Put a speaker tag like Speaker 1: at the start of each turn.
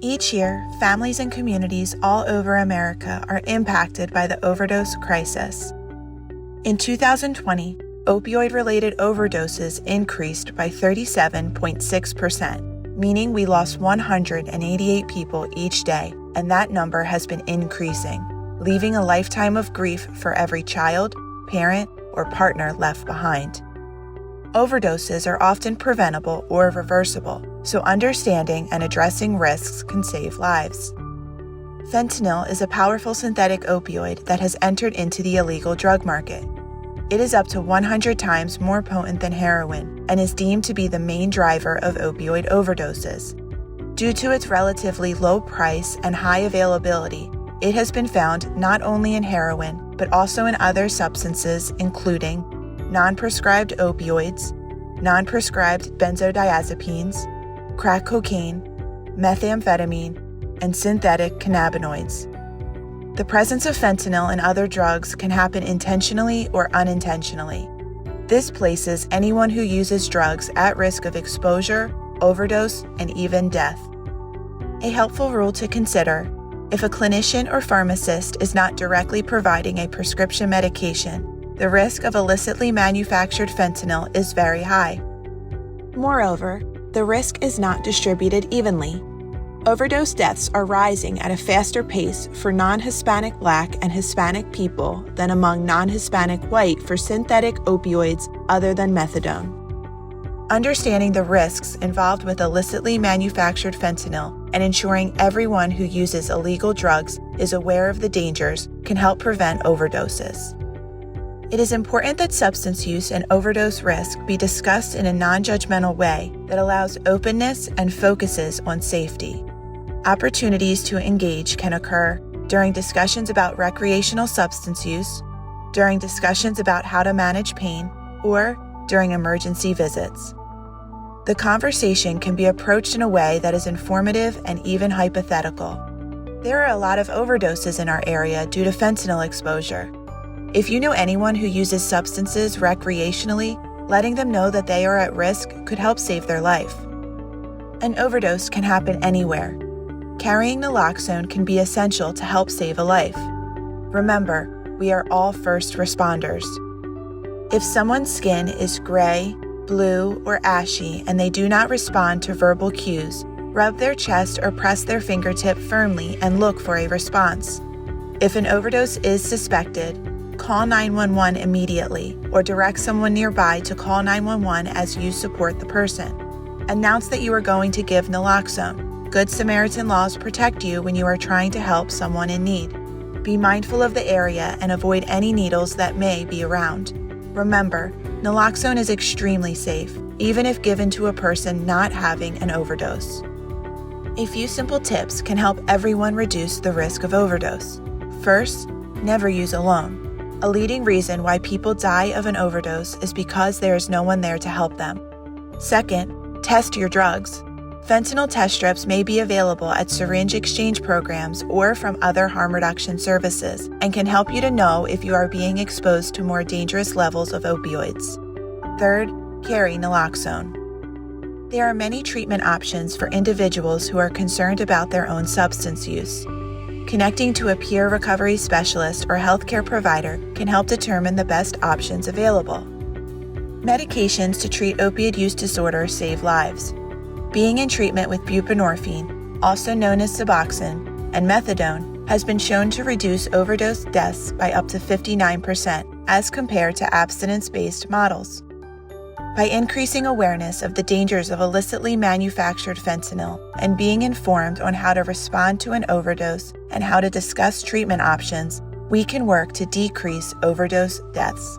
Speaker 1: Each year, families and communities all over America are impacted by the overdose crisis. In 2020, opioid-related overdoses increased by 37.6%, meaning we lost 188 people each day, and that number has been increasing, leaving a lifetime of grief for every child, parent, or partner left behind. Overdoses are often preventable or reversible, so understanding and addressing risks can save lives. Fentanyl is a powerful synthetic opioid that has entered into the illegal drug market. It is up to 100 times more potent than heroin and is deemed to be the main driver of opioid overdoses. Due to its relatively low price and high availability, it has been found not only in heroin, but also in other substances including non-prescribed opioids, non-prescribed benzodiazepines, crack cocaine, methamphetamine, and synthetic cannabinoids. The presence of fentanyl and other drugs can happen intentionally or unintentionally. This places anyone who uses drugs at risk of exposure, overdose, and even death. A helpful rule to consider: if a clinician or pharmacist is not directly providing a prescription medication, the risk of illicitly manufactured fentanyl is very high. Moreover, the risk is not distributed evenly. Overdose deaths are rising at a faster pace for non-Hispanic Black and Hispanic people than among non-Hispanic white for synthetic opioids other than methadone. Understanding the risks involved with illicitly manufactured fentanyl and ensuring everyone who uses illegal drugs is aware of the dangers can help prevent overdoses. It is important that substance use and overdose risk be discussed in a non-judgmental way that allows openness and focuses on safety. Opportunities to engage can occur during discussions about recreational substance use, during discussions about how to manage pain, or during emergency visits. The conversation can be approached in a way that is informative and even hypothetical. There are a lot of overdoses in our area due to fentanyl exposure. If you know anyone who uses substances recreationally, letting them know that they are at risk could help save their life. An overdose can happen anywhere. Carrying naloxone can be essential to help save a life. Remember, we are all first responders. If someone's skin is gray, blue, or ashy and they do not respond to verbal cues, rub their chest or press their fingertip firmly and look for a response. If an overdose is suspected, call 911 immediately or direct someone nearby to call 911 as you support the person. Announce that you are going to give naloxone. Good Samaritan laws protect you when you are trying to help someone in need. Be mindful of the area and avoid any needles that may be around. Remember, naloxone is extremely safe, even if given to a person not having an overdose. A few simple tips can help everyone reduce the risk of overdose. First, never use alone. A leading reason why people die of an overdose is because there is no one there to help them. Second, test your drugs. Fentanyl test strips may be available at syringe exchange programs or from other harm reduction services and can help you to know if you are being exposed to more dangerous levels of opioids. Third, carry naloxone. There are many treatment options for individuals who are concerned about their own substance use. Connecting to a peer recovery specialist or healthcare provider can help determine the best options available. Medications to treat opioid use disorder save lives. Being in treatment with buprenorphine, also known as Suboxone, and methadone has been shown to reduce overdose deaths by up to 59% as compared to abstinence-based models. By increasing awareness of the dangers of illicitly manufactured fentanyl and being informed on how to respond to an overdose and how to discuss treatment options, we can work to decrease overdose deaths.